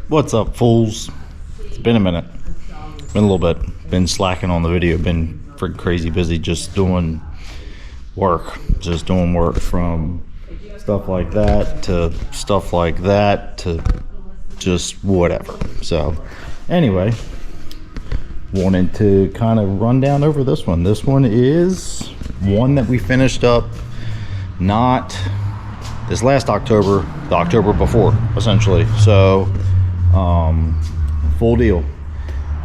What's up, fools? It's been a minute. Been a little bit. Been slacking on the video. Been freaking crazy busy just doing work. Just doing work from stuff like that to stuff like that to just whatever. So, anyway, wanted to kind of run down over this one. This one is one that we finished up not this last October, the October before, essentially. So, full deal.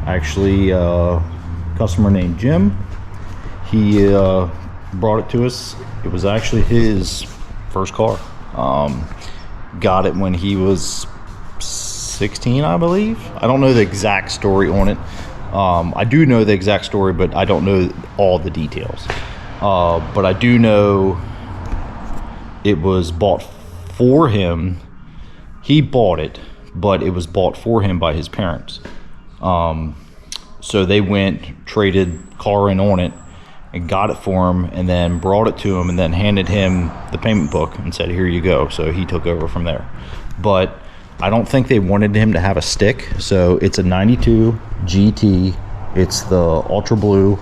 Actually, customer named Jim, he brought it to us. It was actually his first car. Got it when he was 16, I believe. I don't know the exact story on it. I do know the exact story, but I don't know all the details. But I do know it was bought for him. He bought it, but it was bought for him by his parents. So they went, traded car in on it, and got it for him, and then brought it to him, and then handed him the payment book and said, "Here you go." So he took over from there. But I don't think they wanted him to have a stick. So it's a 92 GT. It's the ultra blue.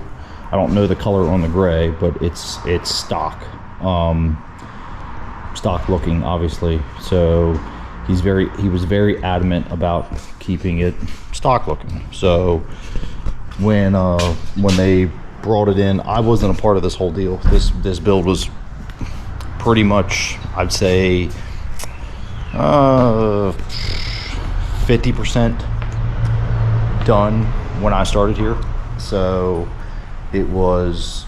I don't know the color on the gray, but it's stock. Stock looking, obviously. So he was very adamant about keeping it stock looking. So when they brought it in, I wasn't a part of this whole deal. This build was pretty much, I'd say, 50% done when I started here. So it was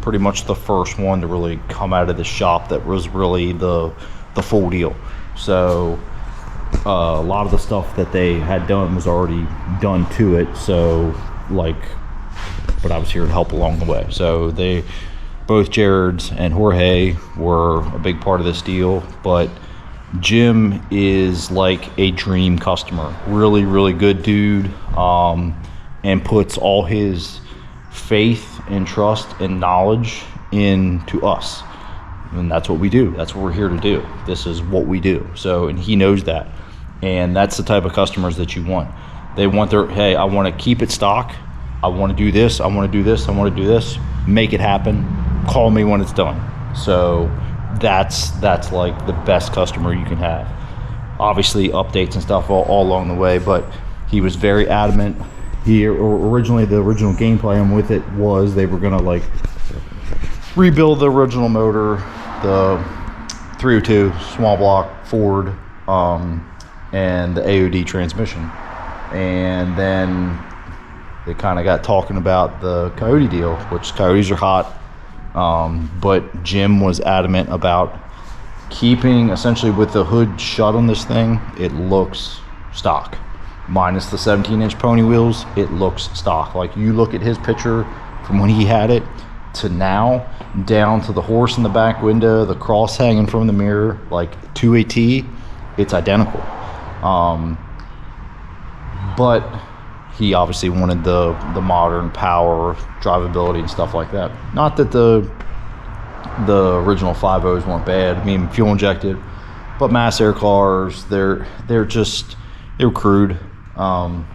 pretty much the first one to really come out of the shop that was really the full deal. So a lot of the stuff that they had done was already done to it. So but I was here to help along the way. So both Jared's and Jorge were a big part of this deal, but Jim is like a dream customer. Really, really good dude, and puts all his faith and trust and knowledge into us. And that's what we do. That's what we're here to do. This is what we do. So, and he knows that. And that's the type of customers that you want. They want hey, I want to keep it stock. I want to do this. I want to do this. I want to do this. Make it happen. Call me when it's done. So that's like the best customer you can have. Obviously updates and stuff all along the way, but he was very adamant. The original game plan with it was they were gonna rebuild the original motor, the 302 small block Ford, and the AOD transmission. And then they kind of got talking about the Coyote deal, which Coyotes are hot. But Jim was adamant about keeping, essentially with the hood shut on this thing, it looks stock. Minus the 17-inch pony wheels, it looks stock. Like, you look at his picture from when he had it to now, down to the horse in the back window, the cross hanging from the mirror, like to a T, it's identical. But he obviously wanted the modern power, drivability, and stuff like that. Not that the original 5.0s weren't bad. I mean, fuel injected, but mass air cars, they're crude, and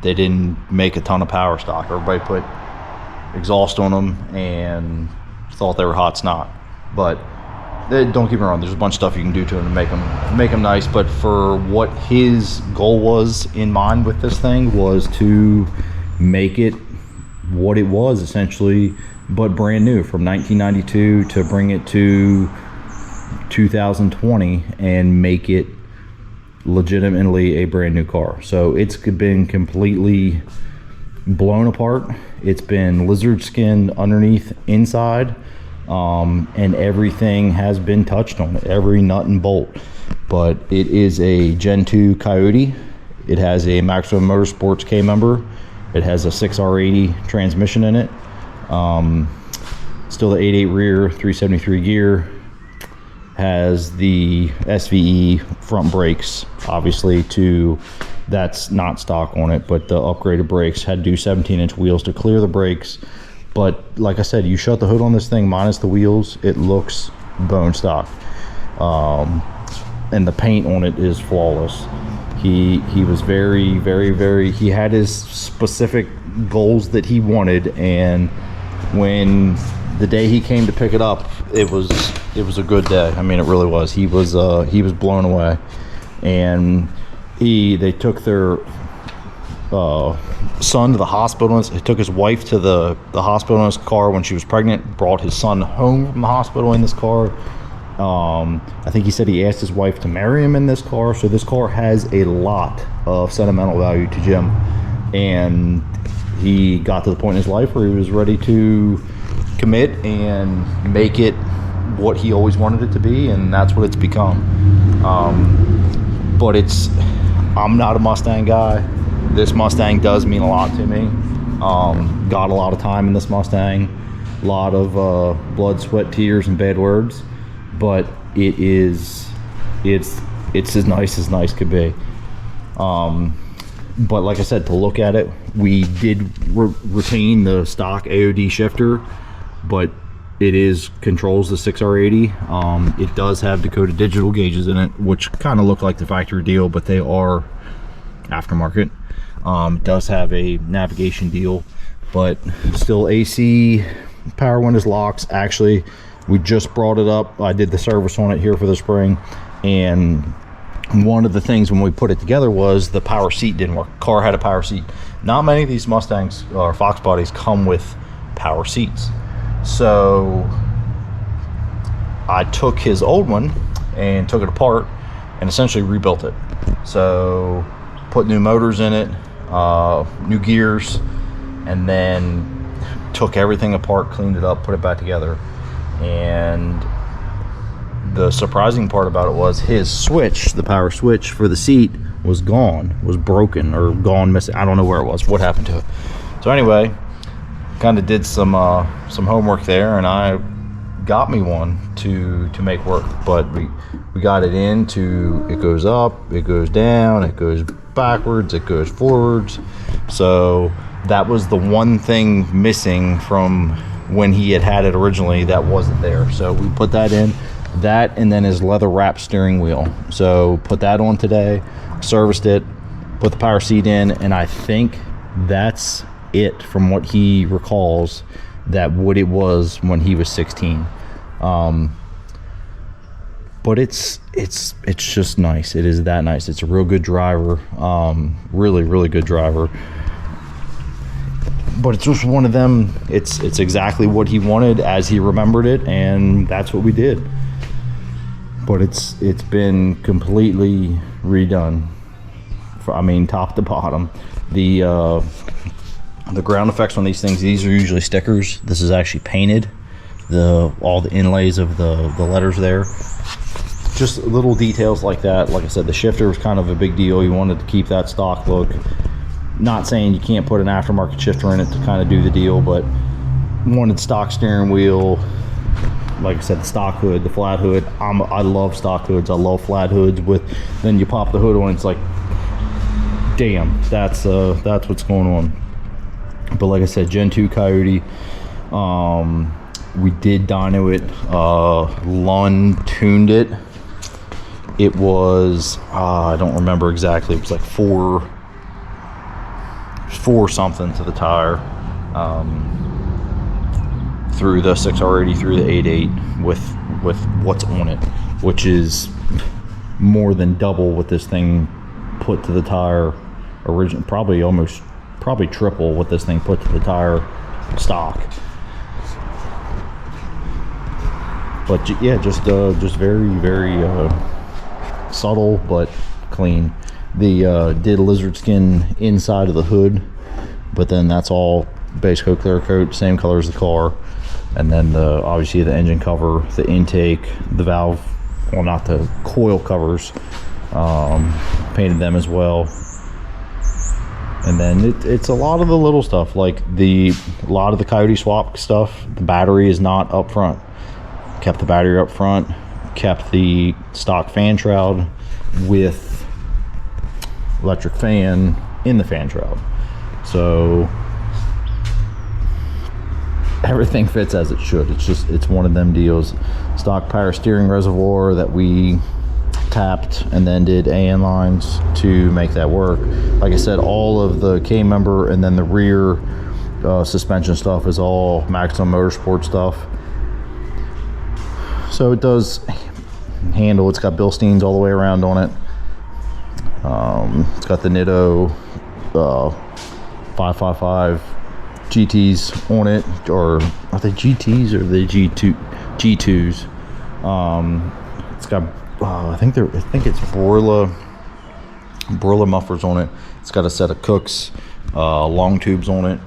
they didn't make a ton of power stock. Everybody put exhaust on them and thought they were hot snot. But don't get me wrong, there's a bunch of stuff you can do to them to make them nice. But for what his goal was in mind with this thing was to make it what it was, essentially, but brand new, from 1992 to bring it to 2020 and make it legitimately a brand new car. So it's been completely blown apart. It's been lizard skin underneath, inside, and everything has been touched on it, every nut and bolt. But it is a Gen 2 Coyote. It has a Maximum Motorsports K member. It has a 6R80 transmission in it. Still the 8.8 rear, 373 gear. Has the SVE front brakes, obviously, that's not stock on it, but the upgraded brakes. Had to do 17-inch wheels to clear the brakes. But like I said, you shut the hood on this thing minus the wheels, it looks bone stock. and the paint on it is flawless. He was very, very, very, he had his specific goals that he wanted, and when the day he came to pick it up, it was a good day. I mean, it really was. He was blown away. And they took their son to the hospital. He took his wife to the hospital in his car when she was pregnant, brought his son home from the hospital in this car. I think he said he asked his wife to marry him in this car. So this car has a lot of sentimental value to Jim, and he got to the point in his life where he was ready to commit and make it what he always wanted it to be, and that's what it's become. But I'm not a Mustang guy. This Mustang does mean a lot to me. Got a lot of time in this Mustang, a lot of blood, sweat, tears, and bad words, but it's as nice could be. But like I said, to look at it, we did retain the stock AOD shifter, but it controls the 6R80. It does have Dakota digital gauges in it, which kind of look like the factory deal, but they are aftermarket. It does have a navigation deal, but still AC, power windows, locks. Actually, we just brought it up. I did the service on it here for the spring, and one of the things when we put it together was the power seat didn't work. Car had a power seat. Not many of these Mustangs or Fox bodies come with power seats. So I took his old one and took it apart and essentially rebuilt it. So put new motors in it, new gears, and then took everything apart, cleaned it up, put it back together. And the surprising part about it was his switch, the power switch for the seat, was gone, was broken or gone missing. I don't know where it was, what happened to it. So anyway, kind of did some homework there, and I got me one to make work. But we got it into, it goes up, it goes down, it goes backwards, it goes forwards. So that was the one thing missing from when he had it originally that wasn't there. So we put that in, that, and then his leather wrapped steering wheel. So put that on today, serviced it, put the power seat in, and I think that's it from what he recalls, that what it was when he was 16. But it's just nice. It is that nice. It's a real good driver, really good driver. But it's just one of them. It's exactly what he wanted as he remembered it, and that's what we did. But it's been completely redone, I mean, top to bottom. The ground effects on these things, these are usually stickers. This is actually painted. All the inlays of the letters there. Just little details like that. Like I said, the shifter was kind of a big deal. You wanted to keep that stock look. Not saying you can't put an aftermarket shifter in it to kind of do the deal, but wanted stock steering wheel. Like I said, the stock hood, the flat hood. I love stock hoods. I love flat hoods. Then you pop the hood on, it's like, damn, that's what's going on. But like I said, Gen 2 Coyote. We did dyno it. Lund tuned it. It was I don't remember exactly. It was like four something to the tire. Through the 6R80, through the 8.8 with what's on it, which is more than double what this thing put to the tire original. Probably triple what this thing put to the tire stock. But yeah, just very subtle but clean. The did lizard skin inside of the hood, but then that's all base coat, clear coat, same color as the car. And then obviously the engine cover, the intake, the valve, well, not the coil covers, painted them as well. And then it's a lot of the little stuff, like a lot of the Coyote swap stuff. The battery is not up front. Kept the battery up front, kept the stock fan shroud with electric fan in the fan shroud. So everything fits as it should. It's one of them deals. Stock power steering reservoir that we tapped and then did AN lines to make that work. Like I said, all of the K member and then the rear suspension stuff is all Maximum Motorsport stuff. So it does handle. It's got Bilsteins all the way around on it. It's got the Nitto 555 GTs on it, or are they GTs or the G2s? It's got I think it's broiler mufflers on it. It's got a set of Cooks long tubes on it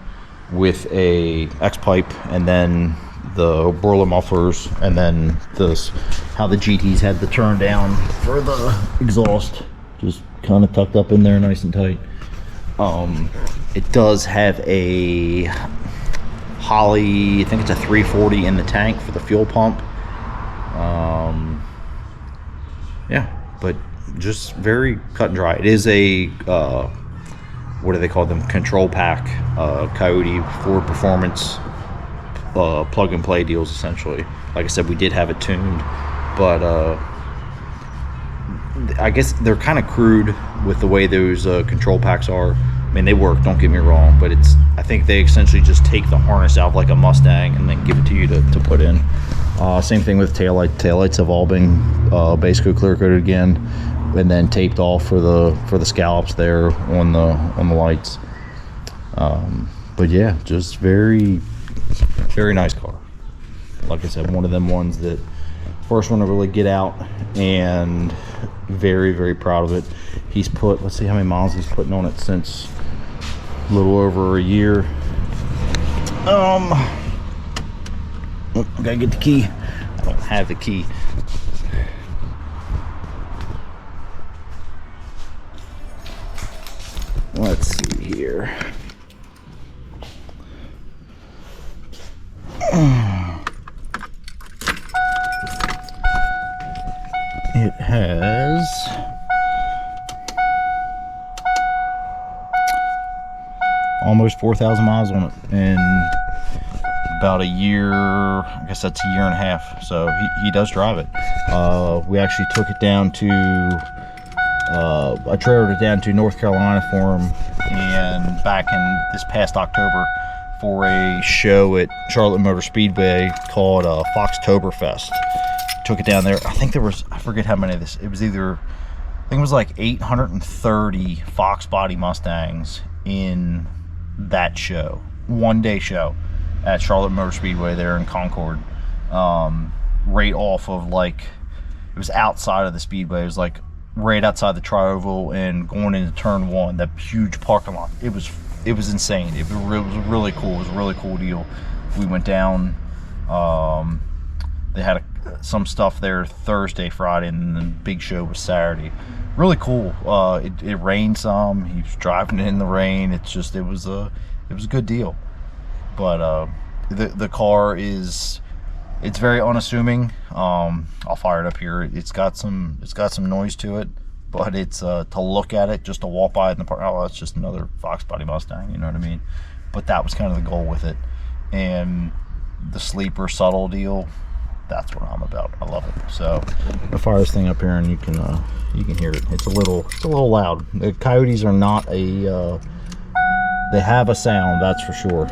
with a X pipe, and then the broiler mufflers, and then this how the GTs had the turn down for the exhaust, just kind of tucked up in there nice and tight. It does have a Holley, I think it's a 340 in the tank for the fuel pump. Yeah, but just very cut and dry. It is a what do they call them, control pack, Coyote Ford Performance plug and play deals, essentially. Like I said, we did have it tuned, but I guess they're kind of crude with the way those control packs are. I mean, they work, don't get me wrong, but I think they essentially just take the harness out like a Mustang and then give it to you to put in. Same thing with taillight. Taillights have all been basically clear coated again, and then taped off for the scallops there on the lights. But yeah, just very nice car. Like I said, one of them ones that first one to really get out, and very proud of it. He's put, let's see how many miles he's putting on it since a little over a year. Oh, I gotta get the key. I don't have the key. Let's see here. It has almost 4,000 miles on it, and about a year, I guess that's a year and a half. So he does drive it. We actually took it down to I trailered it down to North Carolina for him, and back in this past October for a show at Charlotte Motor Speedway called Foxtoberfest. Took it down there. I think there was, I forget how many of this, it was either, I think it was like 830 Fox body Mustangs in that show, one day show at Charlotte Motor Speedway there in Concord. Right off of, like, it was outside of the speedway. It was like right outside the tri-oval and going into turn one, that huge parking lot. It was insane. It was really cool. It was a really cool deal. We went down, they had some stuff there Thursday, Friday, and then the big show was Saturday. Really cool. It rained some. He was driving in the rain. It was a good deal. But the car is, it's very unassuming. I'll fire it up here. It's got some noise to it, but it's to look at it, just to walk by it in the park. Oh, it's just another Fox body Mustang. You know what I mean? But that was kind of the goal with it. And the sleeper subtle deal, that's what I'm about. I love it. So I'll fire this thing up here, and you can hear it. It's a little loud. The Coyotes are not a they have a sound, that's for sure.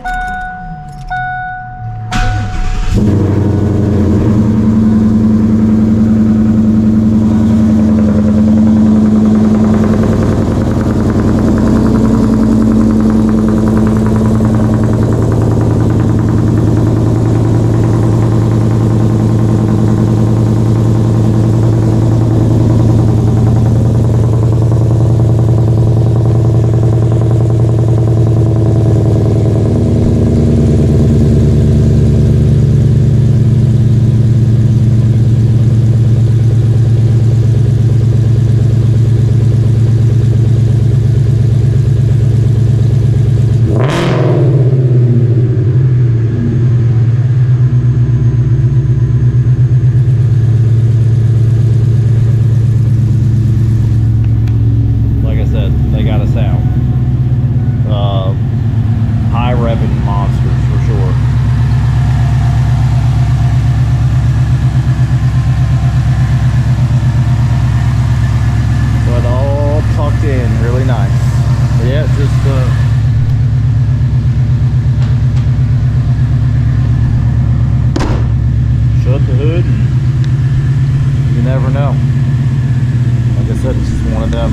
like I said, it's just one of them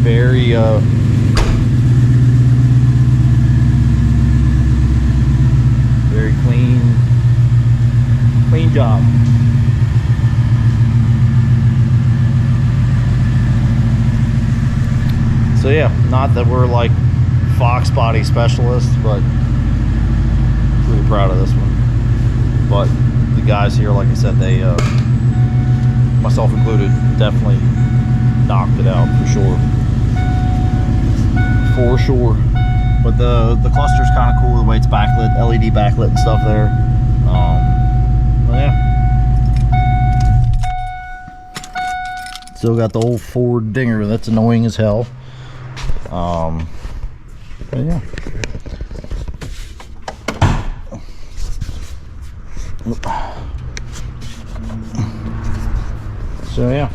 very very clean job. So yeah, not that we're like Fox body specialists, but really proud of this one. But the guys here, like I said, they myself included, definitely knocked it out for sure. But the cluster's kind of cool, the way it's backlit, LED backlit and stuff there. Yeah. Still got the old Ford dinger that's annoying as hell. But yeah. So yeah,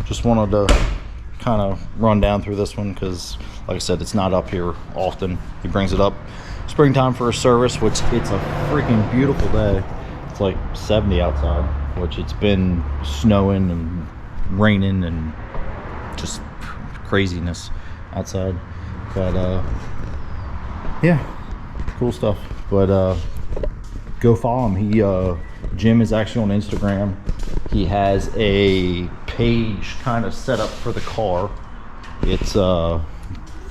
just wanted to kind of run down through this one because, like I said, it's not up here often. He brings it up springtime for a service, which it's a freaking beautiful day. It's like 70 outside, which it's been snowing and raining and just craziness outside. But yeah, cool stuff. But go follow him. Jim is actually on Instagram. He has a page kind of set up for the car. It's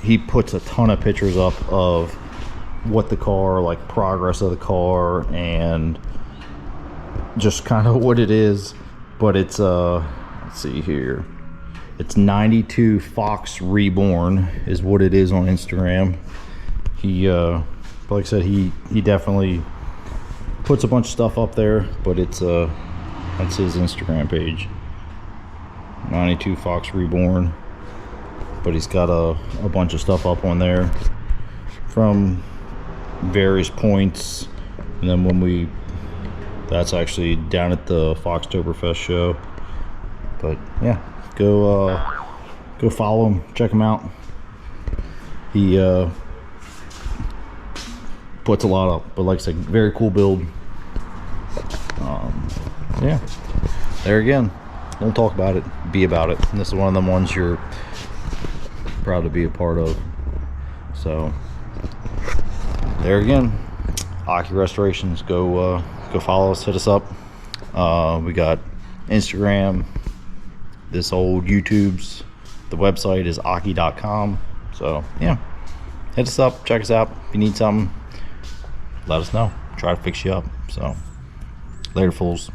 he puts a ton of pictures up of what the car, like progress of the car and just kind of what it is. But it's let's see here, it's 92 Fox Reborn is what it is on Instagram. He like I said, he definitely puts a bunch of stuff up there, but it's that's his Instagram page, 92 Fox Reborn. But he's got a bunch of stuff up on there from various points. And then when that's actually down at the Foxtoberfest show. But yeah, go follow him, check him out. He puts a lot up, but like I said, very cool build. Yeah, there again, don't talk about it, be about it. And this is one of them ones you're proud to be a part of. So there again, Auchey Restorations. Go follow us, hit us up. We got Instagram, this old YouTube's, the website is auchey.com. So yeah, hit us up, check us out. If you need something, let us know, try to fix you up. So later, fools.